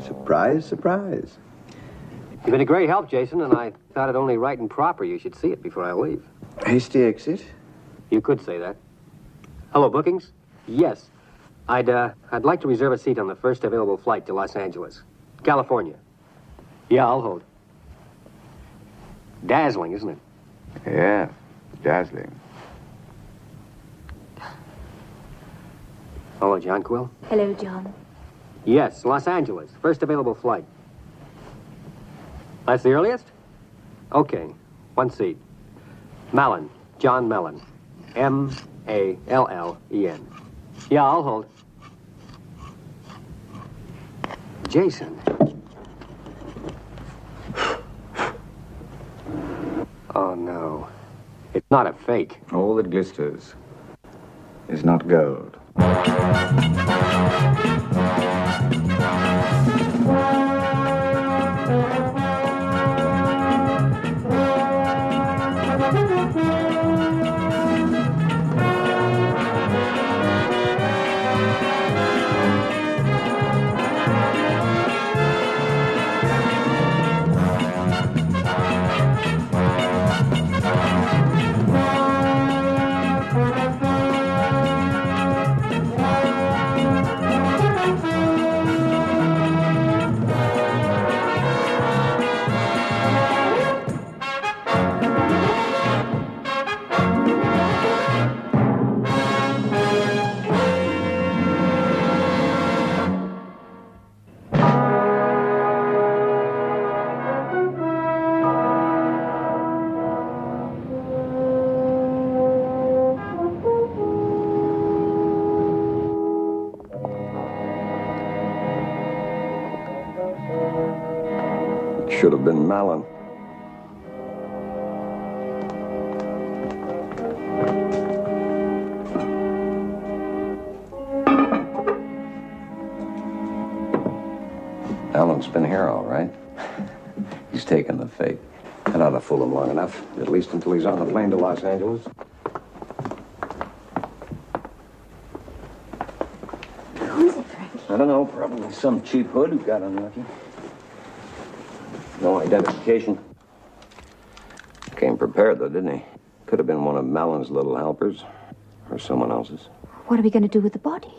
Surprise, surprise. You've been a great help, Jason, and I thought it only right and proper you should see it before I leave. Hasty exit? You could say that. Hello, bookings? Yes. I'd like to reserve a seat on the first available flight to Los Angeles, California. Yeah, I'll hold. Dazzling, isn't it? Yeah, dazzling. Hello, John Quill. Hello, John. Yes, Los Angeles, first available flight. That's the earliest? Okay, one seat. Mallon, John Mellon. M-A-L-L-E-N. Yeah, I'll hold. Jason. Oh, no. It's not a fake. All that glisters is not gold. Should have been Mallon. Allen's been here, all right. He's taken the fake. That ought to fool him long enough, at least until he's on the plane to Los Angeles. Who is it, Frank? I don't know, probably some cheap hood who got unlucky. No identification. Came prepared, though, didn't he? Could have been one of Mallon's little helpers, or someone else's. What are we going to do with the body?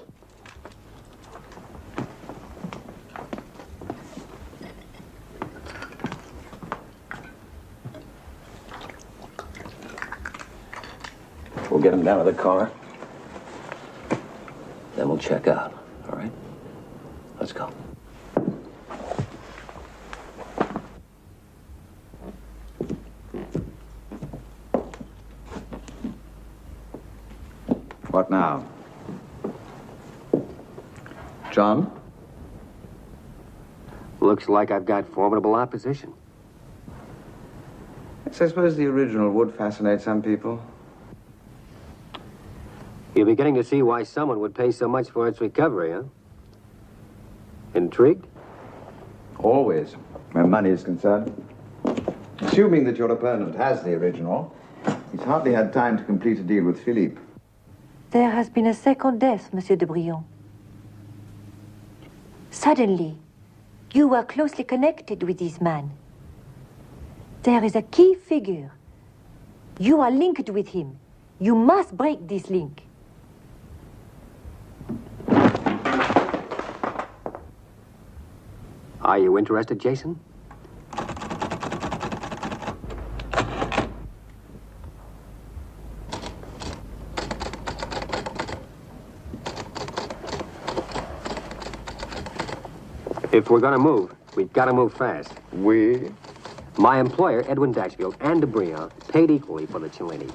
We'll get him down to the car. Then we'll check out, all right? Let's go. What now? John? Looks like I've got formidable opposition. Yes, I suppose the original would fascinate some people. You're beginning to see why someone would pay so much for its recovery, huh? Intrigued? Always, where money is concerned. Assuming that your opponent has the original, he's hardly had time to complete a deal with Philippe. There has been a second death, Monsieur de Brion. Suddenly, you were closely connected with this man. There is a key figure. You are linked with him. You must break this link. Are you interested, Jason? If we're gonna move, we've got to move fast. We? My employer, Edwin Dashfield, and de Brion paid equally for the Cellini.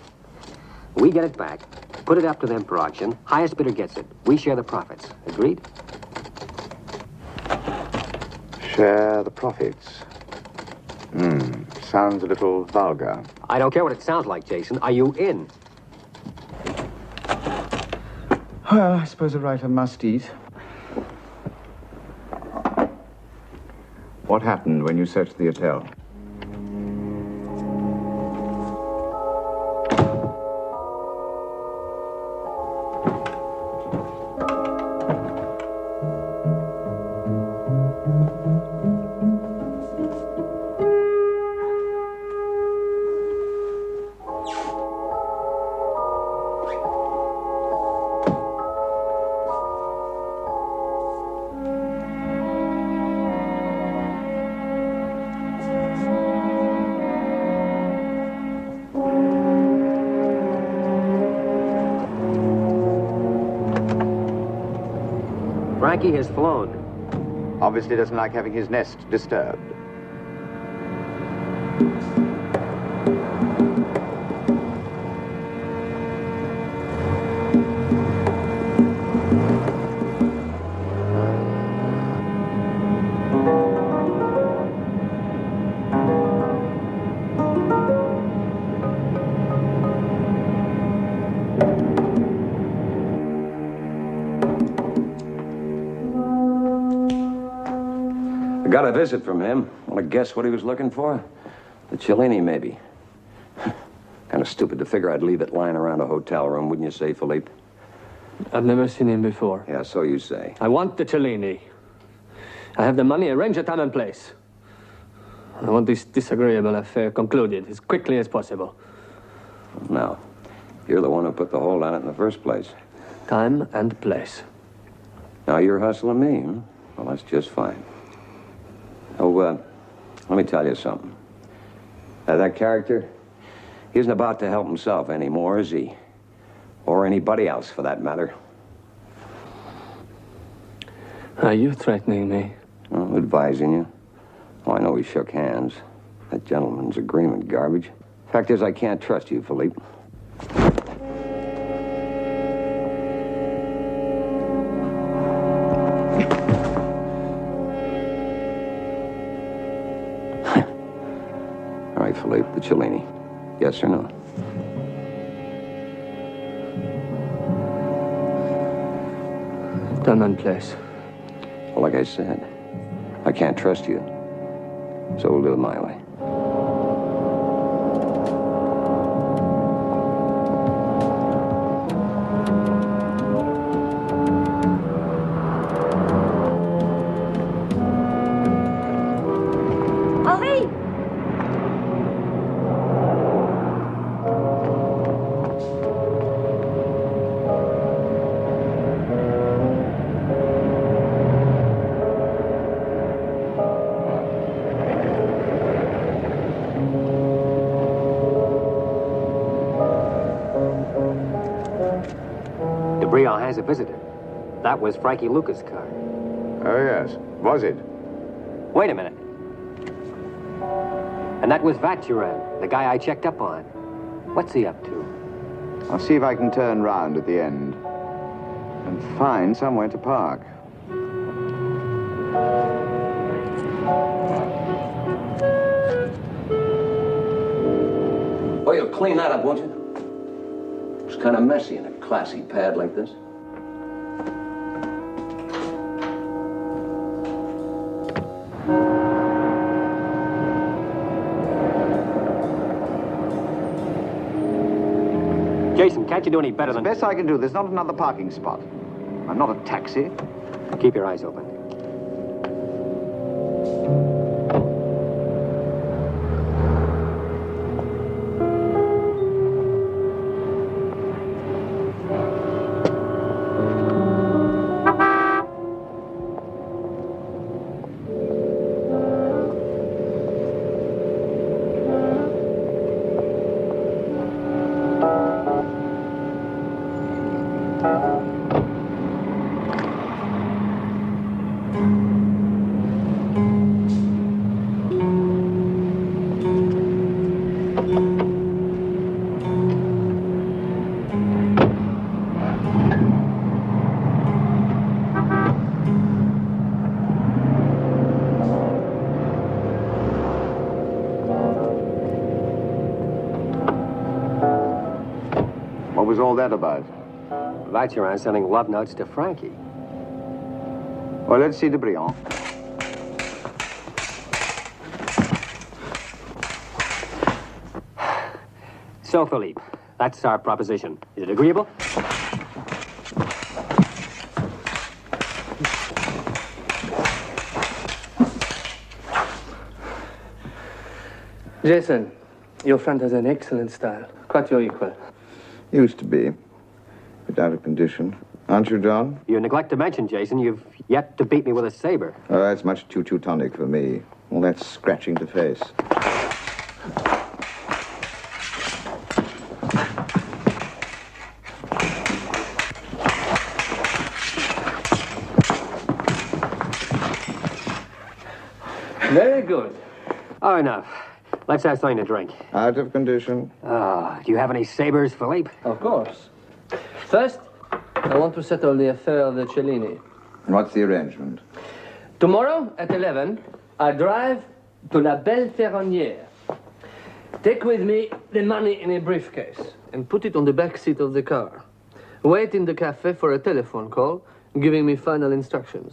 We get it back, put it up to them for auction. Highest bidder gets it. We share the profits. Agreed? Share the profits. Sounds a little vulgar. I don't care what it sounds like, Jason. Are you in? Well, I suppose a writer must eat. What happened when you searched the hotel? Frankie has flown. Obviously doesn't like having his nest disturbed. Got a visit from him. Want to guess what he was looking for? The Cellini, maybe. Kind of stupid to figure I'd leave it lying around a hotel room, wouldn't you say, Philippe? I've never seen him before. Yeah, so you say. I want the Cellini. I have the money, arrange a time and place. I want this disagreeable affair concluded as quickly as possible. Now, you're the one who put the hold on it in the first place. Time and place. Now you're hustling me, huh? Well, that's just fine. Oh, let me tell you something. That character, he isn't about to help himself anymore, is he? Or anybody else, for that matter. Are you threatening me? Well, advising you. Oh, I know we shook hands. That gentleman's agreement garbage. Fact is, I can't trust you, Philippe. All right, Philippe, the Cellini. Yes or no? Time and place. Well, like I said, I can't trust you. So we'll do it my way. Henri! De Brion has a visitor. That was Frankie Lucas' car. Oh, yes. Was it? Wait a minute. And that was Vatturan, the guy I checked up on. What's he up to? I'll see if I can turn round at the end and find somewhere to park. Oh, you'll clean that up, won't you? It's kind of messy in a classy pad like this. Jason, can't you do any better than... Best I can do. There's not another parking spot. I'm not a taxi. Keep your eyes open. What was all that about? Lights around sending love notes to Frankie. Well, let's see Debrion. So, Philippe, that's our proposition. Is it agreeable? Jason, your friend has an excellent style. Quite your equal. Used to be. But out of condition. Aren't you, John? You neglect to mention, Jason, you've yet to beat me with a saber. Oh, that's much too Teutonic for me. All that scratching the face. Very good. Oh, enough. Let's have something to drink. Out of condition. Do you have any sabers, Philippe? Of course. First, I want to settle the affair of the Cellini. And what's the arrangement? Tomorrow at 11, I drive to La Belle Ferronnière. Take with me the money in a briefcase and put it on the back seat of the car. Wait in the cafe for a telephone call giving me final instructions.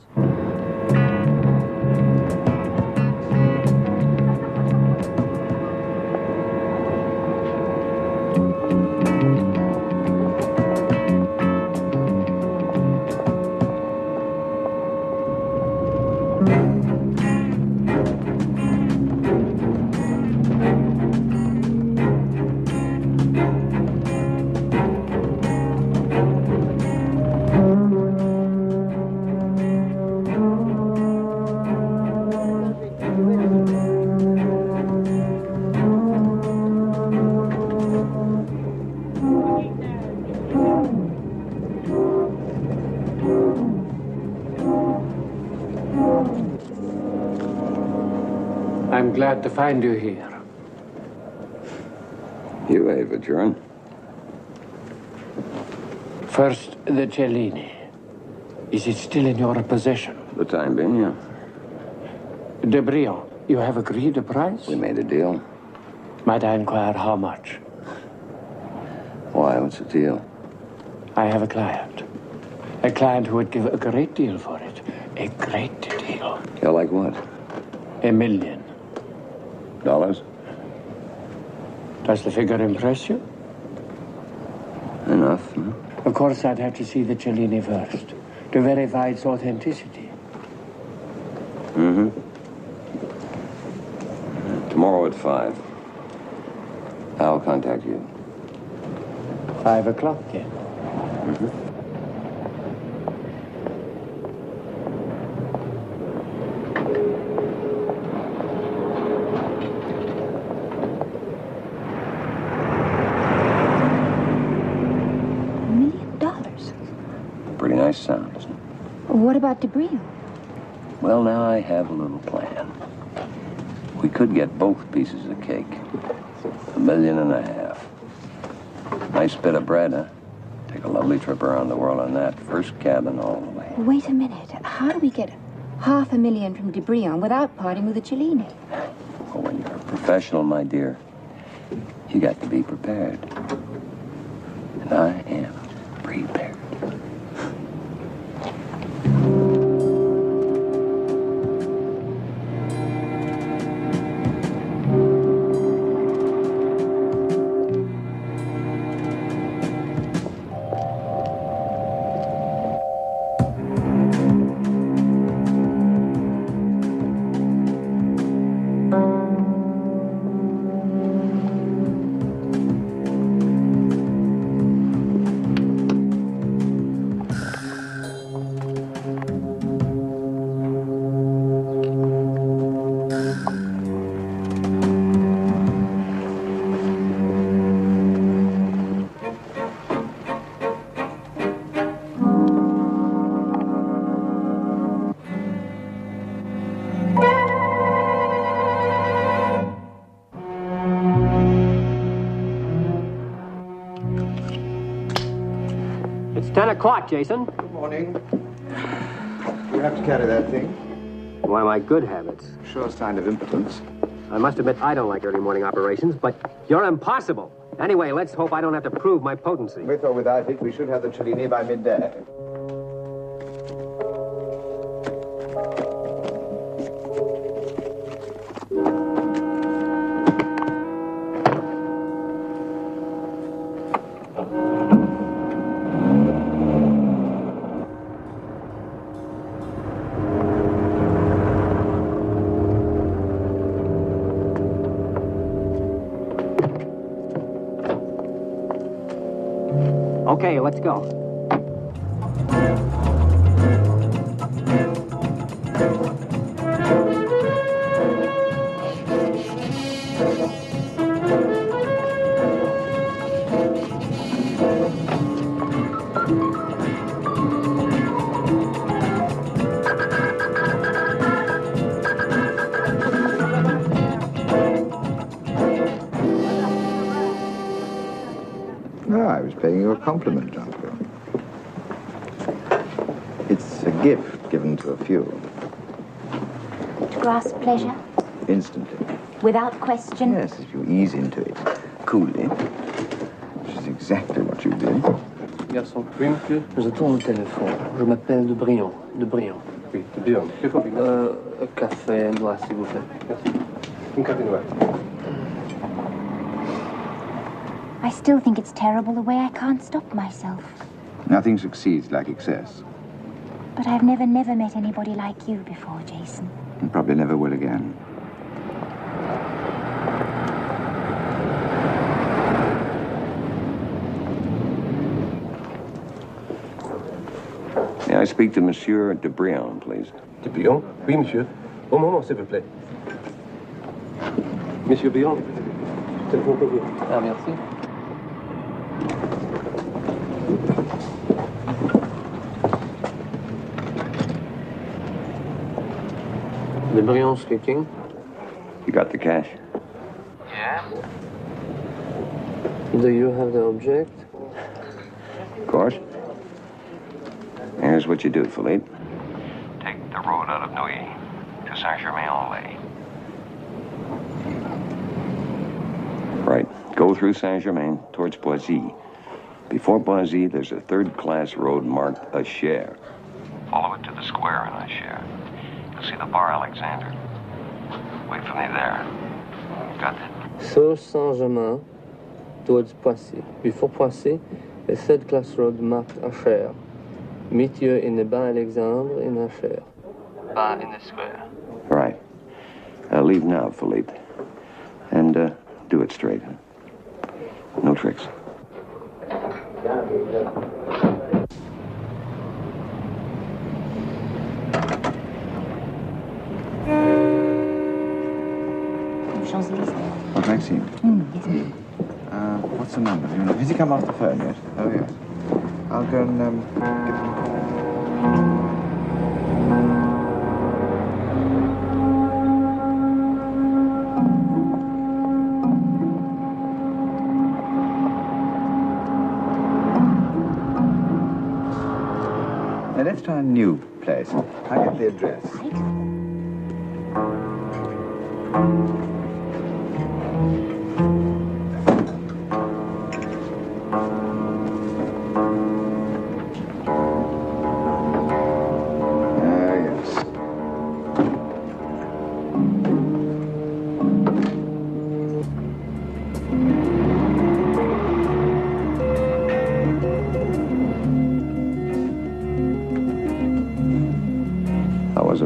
I'm glad to find you here. You, Ava, John. First, the Cellini. Is it still in your possession? For the time being, yeah. Debrion, you have agreed a price? We made a deal. Might I inquire how much? Why? What's the deal? I have a client. A client who would give a great deal for it. A great deal. Yeah, like what? $1 million. Dollars? Does the figure impress you? Enough, huh? Of course, I'd have to see the Cellini first to verify its authenticity. Mm-hmm. Tomorrow at 5. I'll contact you. 5 o'clock, then. Mm-hmm. Pretty nice sound, isn't it? What about Debrion? Well, now I have a little plan. We could get both pieces of cake. $1.5 million. Nice bit of bread, huh? Take a lovely trip around the world on that. First cabin all the way. Wait a minute. How do we get $500,000 from Debrion without parting with the Cellini? Well, when you're a professional, my dear, you got to be prepared. And I am prepared. It's 10 o'clock, Jason. Good morning. You have to carry that thing. One of my good habits. Sure sign of impotence. I must admit I don't like early morning operations, but you're impossible. Anyway, let's hope I don't have to prove my potency. With or without it, we should have the Cellini by midday. Okay, let's go. No, I was paying you a compliment, Jean-Claude. It's a gift given to a few, Grasp pleasure, instantly. without question. Yes, if you ease into it coolly, which is exactly what you did. Garçon, oui, monsieur. J'attends au téléphone. Je m'appelle de Brion. De Brion. Oui, bien. Que faut-il? Un café noir, s'il vous plaît. Merci. Une café noir. I still think it's terrible the way I can't stop myself. Nothing succeeds like excess. But I've never met anybody like you before, Jason. And probably never will again. May I speak to Monsieur de Brion, please? De Brion? Oui, monsieur. Au moment, s'il vous plaît. Monsieur Brion, téléphone pour vous. Ah, merci. De Brion speaking. You got the cash? Do you have the object? Of course. Here's what you do, Philippe. Take the road out of Neuilly to Saint-Germain-en-Laye. Right. Go through Saint-Germain towards Boisy. Before Boisy, there's a third-class road marked Achères. Follow it to the square in Achères. You'll see the Bar Alexander. Wait for me there. Got that? So Saint-Germain towards Poissy. Before Poissy, a third-class road marked Achères. Meet you in the Bar Alexandre in Achères. Bar in the square. All right. Leave now, Philippe. And do it straight. No tricks. Champs-Élysées. Oh, Maxime. Yes, ma'am. What's the number? You know, has he come off the phone yet? Oh, yes. I'll go and give him a call. Now, let's try a new place. I'll get the address.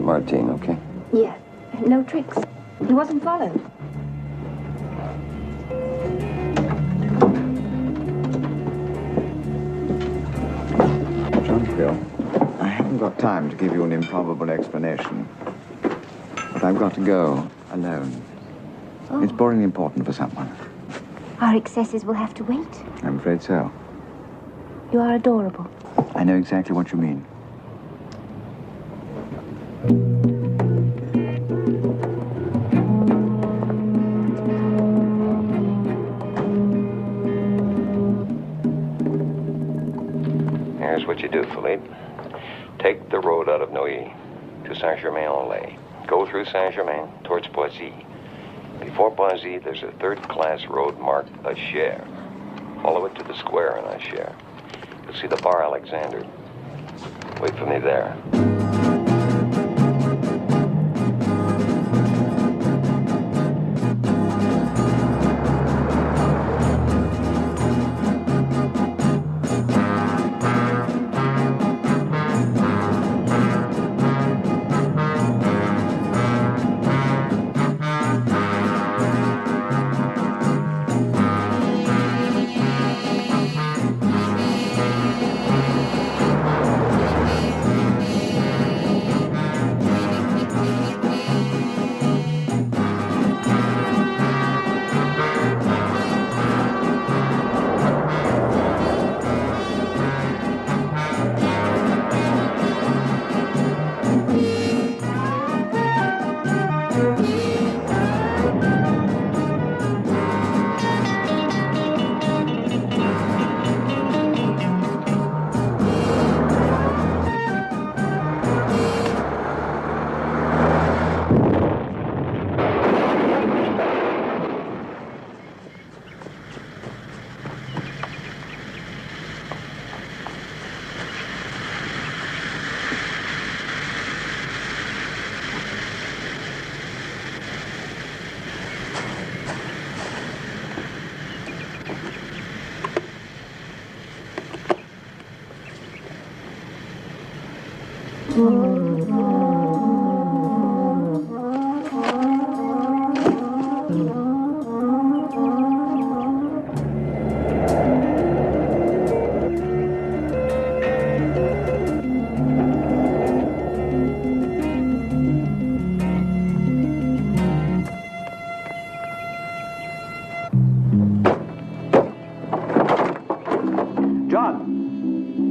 Martine, okay? Yeah, no tricks. He wasn't followed. John Quill, I haven't got time to give you an improbable explanation. But I've got to go alone. Oh. It's boringly important for someone. Our excesses will have to wait. I'm afraid so. You are adorable. I know exactly what you mean. Here's what you do, Philippe. Take the road out of Neuilly to Saint-Germain-en-Laye. Go through Saint-Germain towards Poissy. Before Poissy, there's a third-class road marked Achères. Follow it to the square in Achères. You'll see the Bar Alexander. Wait for me there.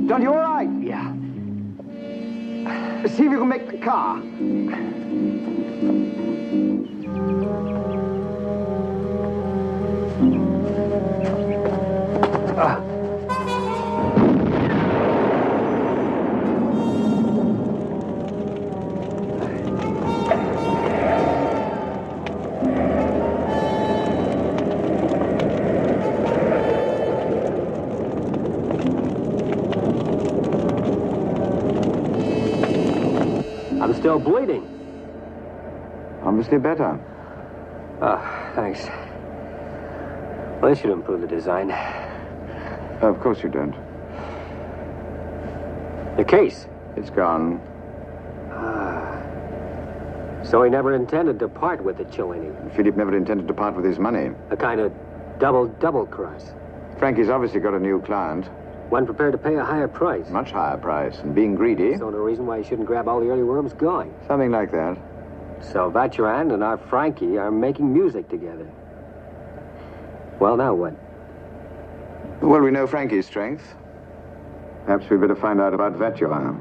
John, you all right? Yeah. See if you can make the car. I'm still bleeding. Obviously better. Oh, thanks. Well, this should improve the design. Of course you don't. The case. It's gone. So he never intended to part with the Cellini. Philippe never intended to part with his money. A kind of double cross. Frankie's obviously got a new client. One prepared to pay a higher price. Much higher price. And being greedy. So no reason why he shouldn't grab all the early worms going. Something like that. So Vacheran and our Frankie are making music together. Well, now what? Well, we know Frankie's strength. Perhaps we'd better find out about Vacheran.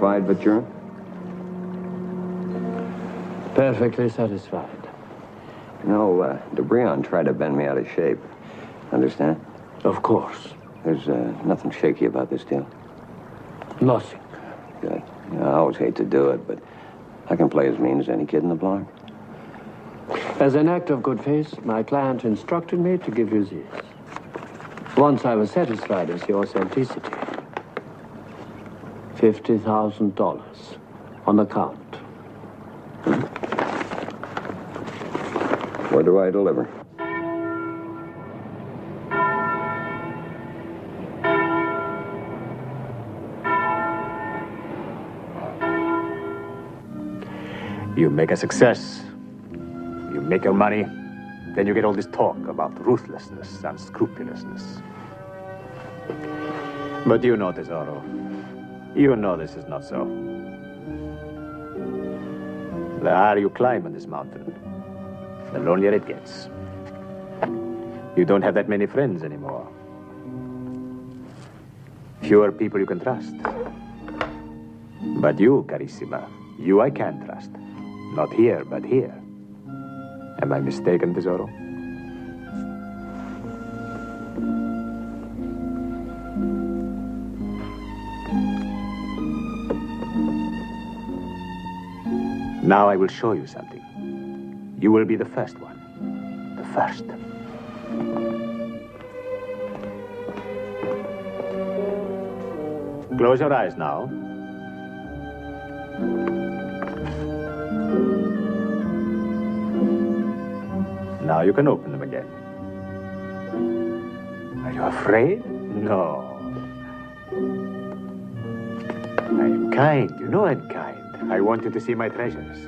Satisfied, Ventura? Perfectly satisfied. You know, DeBrion tried to bend me out of shape. Understand? Of course. There's nothing shaky about this deal. Nothing. Good. You know, I always hate to do it, but I can play as mean as any kid in the block. As an act of good faith, my client instructed me to give you this. Once I was satisfied as your authenticity. $50,000 on account. Where do I deliver? You make a success. You make your money. Then you get all this talk about ruthlessness and scrupulousness. But you know, Tesoro, you know this is not so. The higher you climb on this mountain, the lonelier it gets. You don't have that many friends anymore. Fewer people you can trust. But you, Carissima, you I can trust. Not here, but here. Am I mistaken, Tesoro? Now I will show you something. You will be the first one. The first. Close your eyes now. Now you can open them again. Are you afraid? No. I am kind. You know I'm kind. I want you to see my treasures.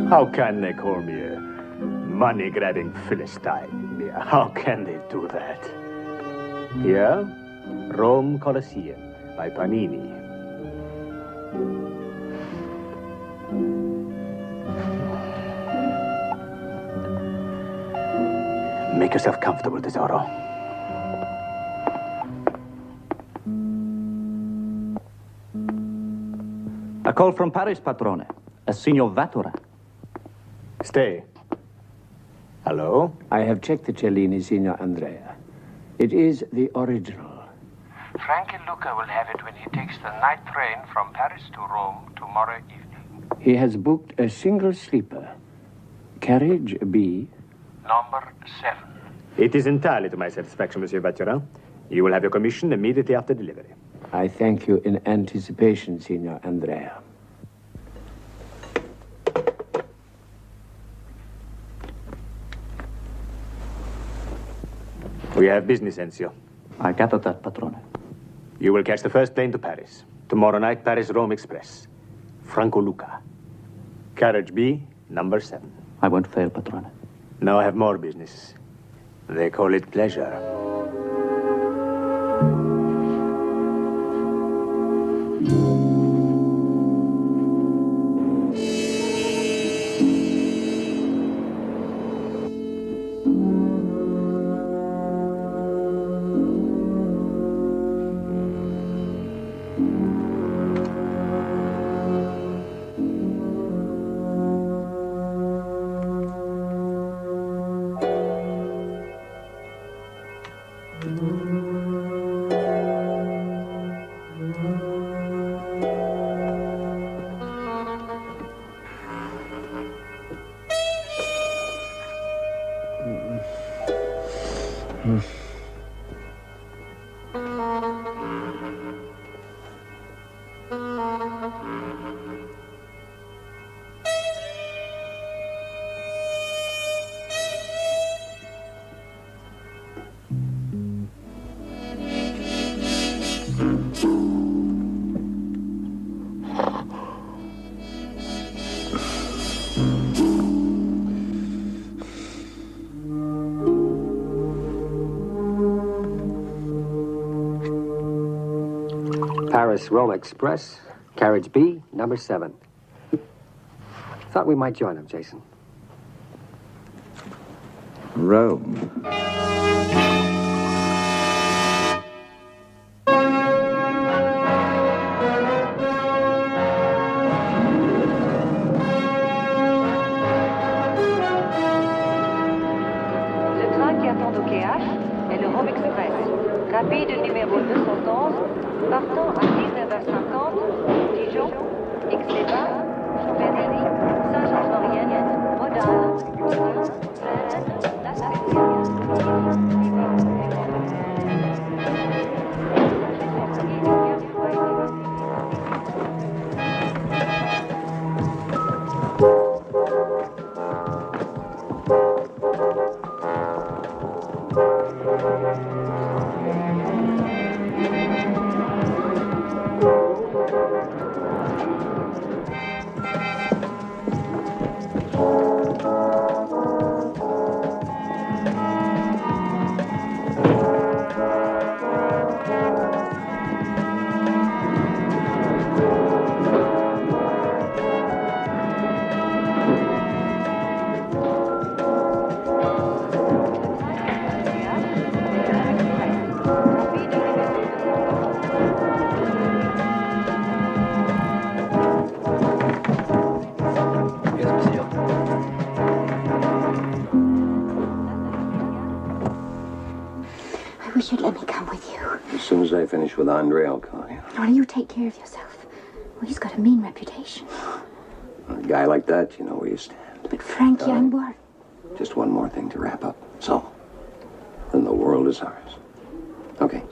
How can they call me a money-grabbing Philistine? How can they do that? Here, Rome Colosseum by Panini. Make yourself comfortable, Tesoro. A call from Paris, Patrone. A Signor Vettura. Stay. Hello? I have checked the Cellini, Signor Andrea. It is the original. Frankie Luca will have it when he takes the night train from Paris to Rome tomorrow evening. He has booked a single sleeper. Carriage B. Number 7. It is entirely to my satisfaction, Monsieur Vatturin. You will have your commission immediately after delivery. I thank you in anticipation, Signor Andrea. We have business, Enzio. I gathered that, Patrone. You will catch the first plane to Paris. Tomorrow night, Paris-Rome Express. Franco Luca. Carriage B, number 7. I won't fail, Patrone. Now I have more business. They call it pleasure. Paris-Rome Express, carriage B, number 7. Thought we might join them, Jason. Rome. finish with Andre, I'll call you. Why don't you take care of yourself? Well, he's got a mean reputation. A guy like that, you know where you stand. But Frankie, I'm worried. Just one more thing to wrap up. So, then the world is ours. Okay.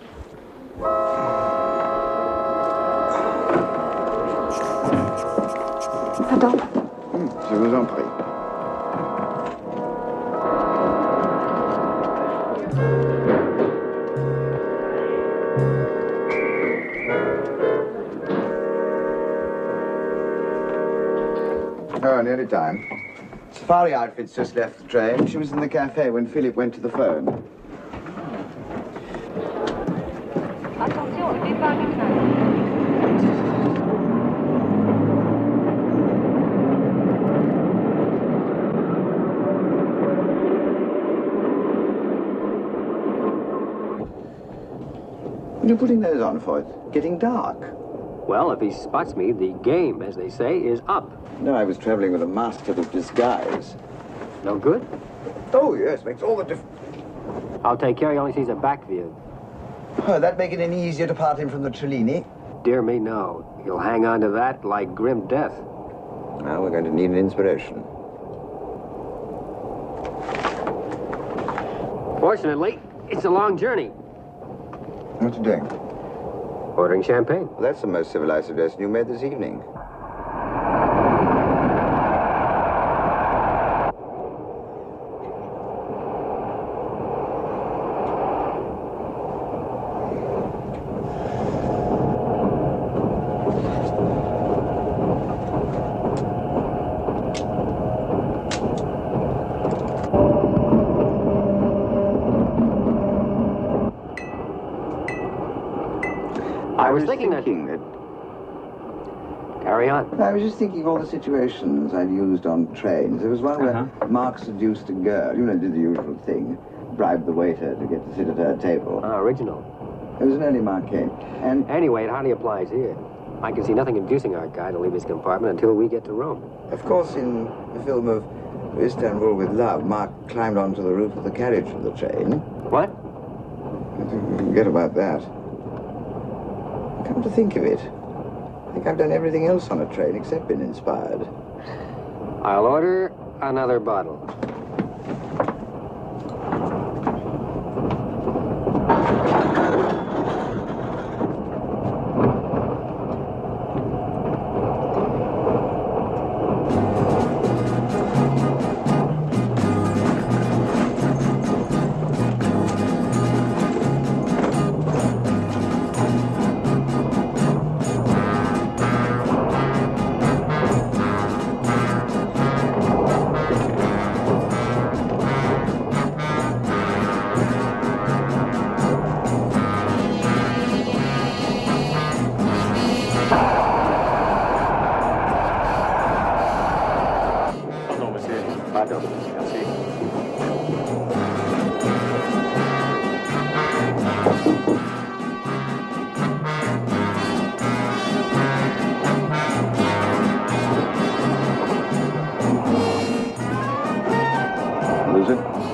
Pardon? Je vous en prie. Oh, nearly time. Safari outfit's just left the train. She was in the cafe when Philip went to the phone. Attention, départ du train. What are you putting those on for? It's getting dark. Well, if he spots me, the game, as they say, is up. No, I was traveling with a master of disguise. No good? Oh, yes, makes all the difference. I'll take care he only sees a back view. Oh, that make it any easier to part him from the Cellini? Dear me, no. He'll hang on to that like grim death. Now we're going to need an inspiration. Fortunately, it's a long journey. What you doing? Ordering champagne. Well, that's the most civilized suggestion you made this evening. I was thinking that... Carry on. I was just thinking of all the situations I've used on trains. There was one where Mark seduced a girl. You know, did the usual thing. Bribed the waiter to get to sit at her table. Original. It was an early Marquette. And Anyway, it hardly applies here. I can see nothing inducing our guy to leave his compartment until we get to Rome. of course, in the film of Istanbul with Love, Mark climbed onto the roof of the carriage of the train. What? Forget about that. Come to think of it, I think I've done everything else on a train except been inspired. I'll order another bottle.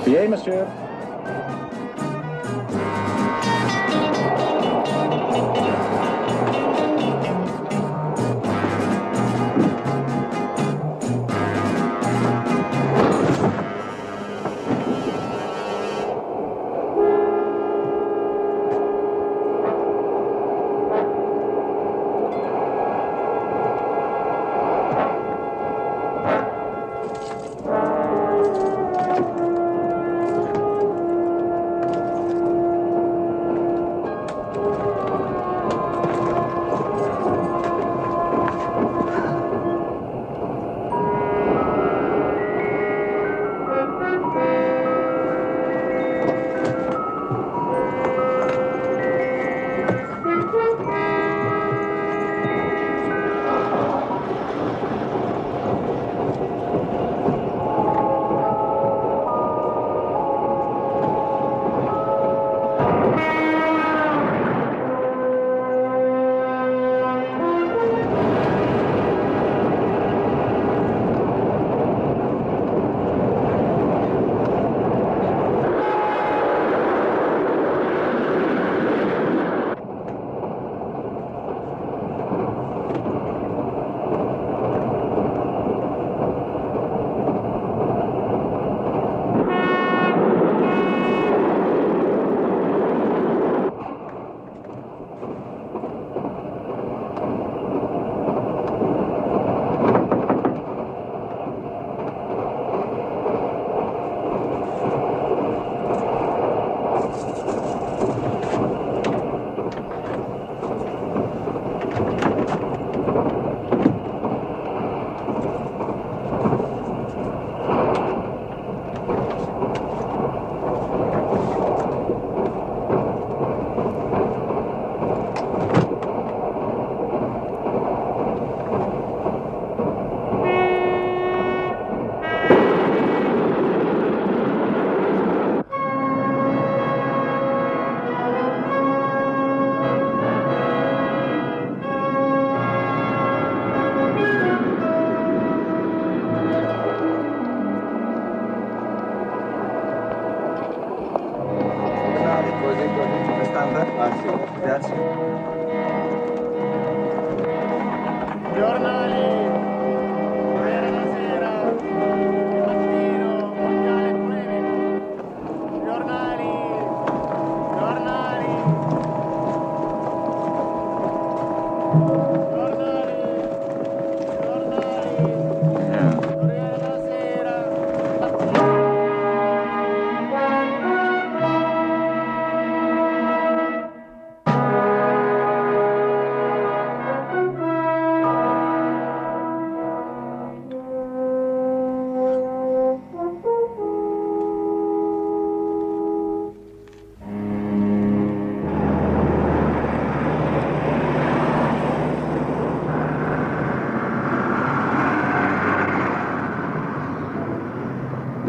Bien, monsieur.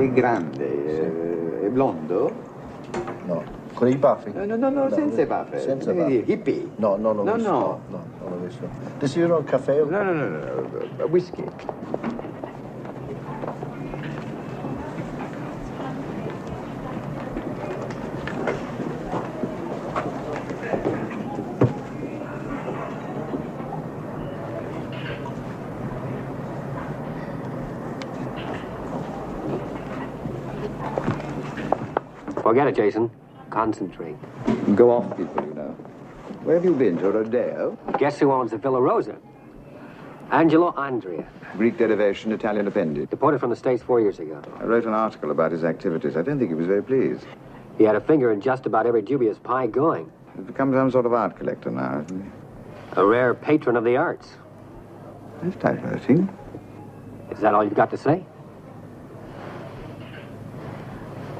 è grande, è blondo? No, con i baffi? No, senza i baffi. Senza Devi baffi. dire hippie. No, non l'ho visto. No. No, non l'ho visto. Desidero un caffè? No, whisky. Forget it, Jason. Concentrate. Go off, people, you know. Where have you been, to Rodeo? Guess who owns the Villa Rosa? Angelo Andrea. Greek derivation, Italian appendage. Deported from the States 4 years ago. I wrote an article about his activities. I don't think he was very pleased. He had a finger in just about every dubious pie going. He's become some sort of art collector now, hasn't he? A rare patron of the arts. That's diverting. Is that all you've got to say?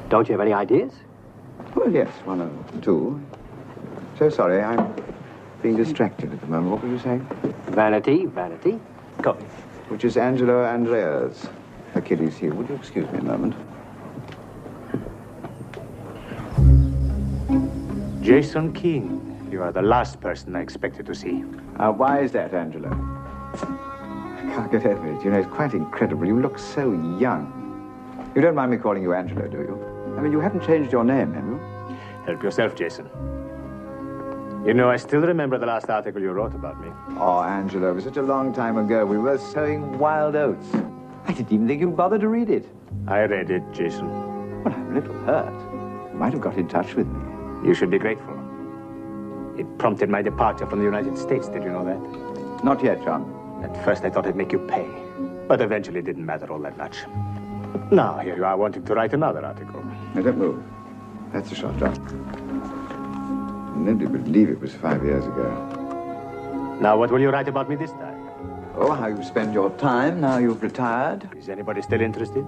Don't you have any ideas? Well, yes, one or two. So sorry, I'm being distracted at the moment. What were you saying? Vanity, vanity. Copy. Which is Angelo Andrea's Achilles heel. Would you excuse me a moment? Jason King. You are the last person I expected to see. Why is that, Angelo? I can't get over it. You know, it's quite incredible. You look so young. You don't mind me calling you Angelo, do you? I mean, you haven't changed your name, have you? Help yourself, Jason. You know, I still remember the last article you wrote about me. Oh, Angelo, it was such a long time ago. We were sowing wild oats. I didn't even think you'd bother to read it. I read it, Jason. Well, I'm a little hurt. You might have got in touch with me. You should be grateful. It prompted my departure from the United States. Did you know that? Not yet, John. At first, I thought I'd make you pay. But eventually, it didn't matter all that much. Now, here you are wanting to write another article. Now, don't move. That's a shot, John. Nobody would believe it was 5 years ago. Now, what will you write about me this time? Oh, how you spend your time now you've retired. Is anybody still interested?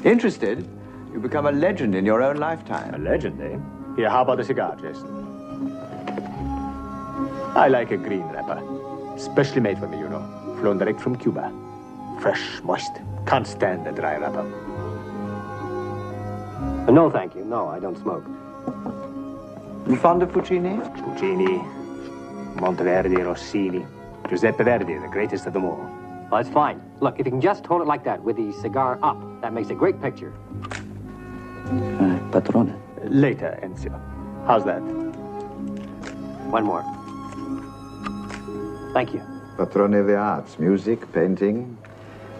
Interested? You become a legend in your own lifetime. A legend, eh? Here, how about a cigar, Jason? I like a green wrapper. Specially made for me, you know. Flown direct from Cuba. Fresh, moist. Can't stand a dry wrapper. No, thank you. No, I don't smoke. You fond of Puccini? Puccini, Monteverdi, Rossini, Giuseppe Verdi, the greatest of them all. Well, that's fine. Look, if you can just hold it like that with the cigar up, that makes a great picture. Patrone. Later, Enzio. How's that? One more. Thank you. Patrone of the arts, music, painting,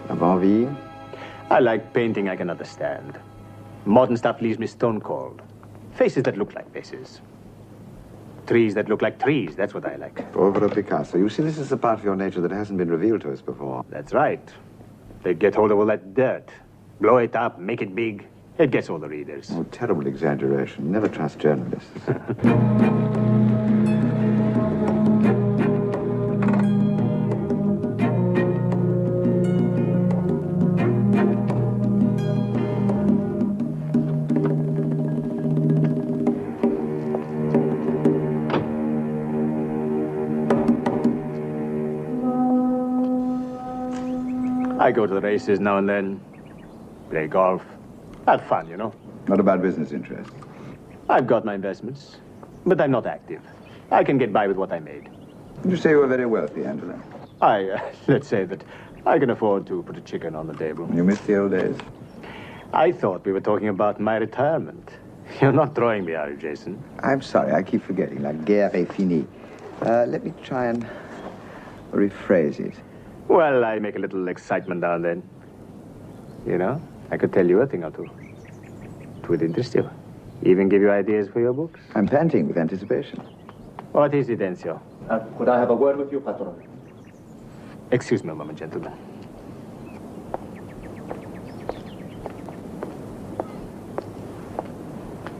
avant-vie. I like painting I can understand. Modern stuff leaves me stone cold. Faces that look like faces. Trees that look like trees, that's what I like. Povero Picasso. You see, this is a part of your nature that hasn't been revealed to us before. That's right. They get hold of all that dirt, blow it up, make it big. It gets all the readers. Oh, terrible exaggeration. Never trust journalists. I go to the races now and then, play golf, have fun, you know. Not about business interests. I've got my investments, but I'm not active. I can get by with what I made. You say you were very wealthy, Angela. Let's say that I can afford to put a chicken on the table. You miss the old days. I thought we were talking about my retirement. You're not throwing me, are you, Jason? I'm sorry, I keep forgetting. La guerre est finie. Let me try and rephrase it. Well, I make a little excitement now and then. You know, I could tell you a thing or two. It would interest you. Even give you ideas for your books. I'm panting with anticipation. What is it, Enzio? Could I have a word with you, Patrone? Excuse me a moment, gentlemen.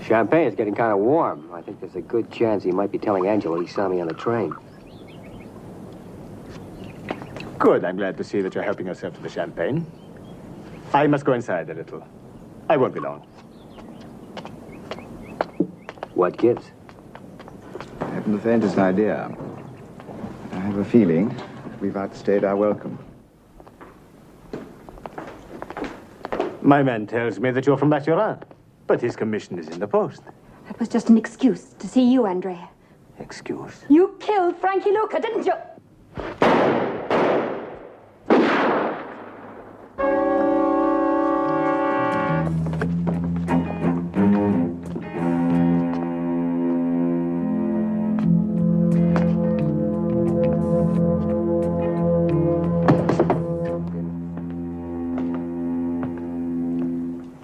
Champagne is getting kind of warm. I think there's a good chance he might be telling Angelo he saw me on the train. Good. I'm glad to see that you're helping yourself to the champagne. I must go inside a little. I won't be long. What gives? I haven't the faintest idea. I have a feeling we've outstayed our welcome. My man tells me that you're from Maturin, but his commission is in the post. That was just an excuse to see you, Andrea. Excuse? You killed Frankie Luca, didn't you?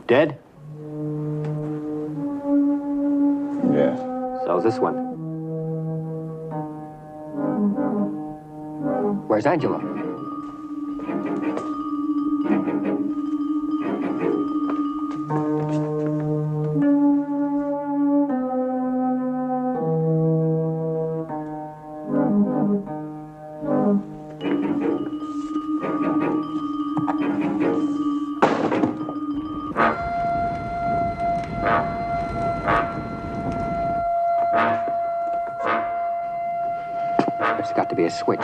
Dead? Yes. So's this one. Where's Angela? There's got to be a switch.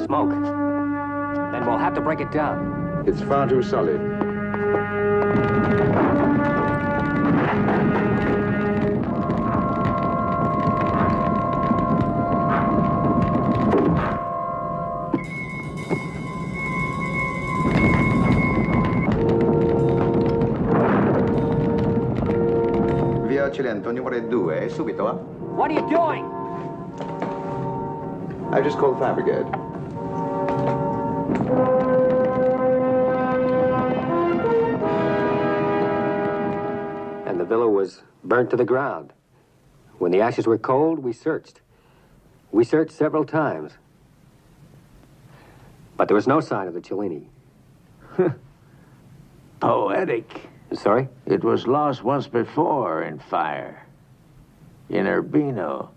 Smoke. Then we'll have to break it down. It's far too solid. Via Cilento, numero 2, subito, eh? What are you doing? I just called fire brigade. And the villa was burnt to the ground. When the ashes were cold, we searched. We searched several times. But there was no sign of the Cellini. Poetic. Sorry? It was lost once before in fire. In Urbino.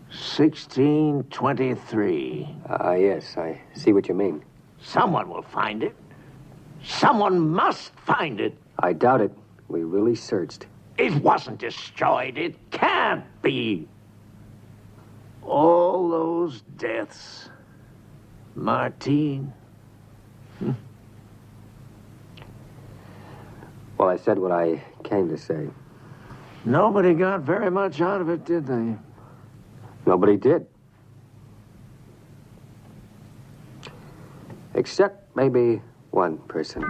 1623. Yes, I see what you mean. Someone will find it. Someone must find it. I doubt it. We really searched. It wasn't destroyed. It can't be. All those deaths. Martine. Well, I said what I came to say. Nobody got very much out of it, did they? Nobody did. Except maybe one person.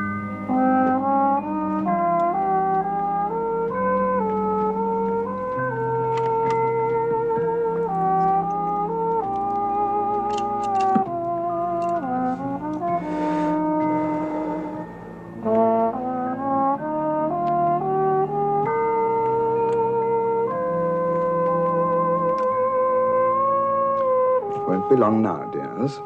Won't be long now, dears.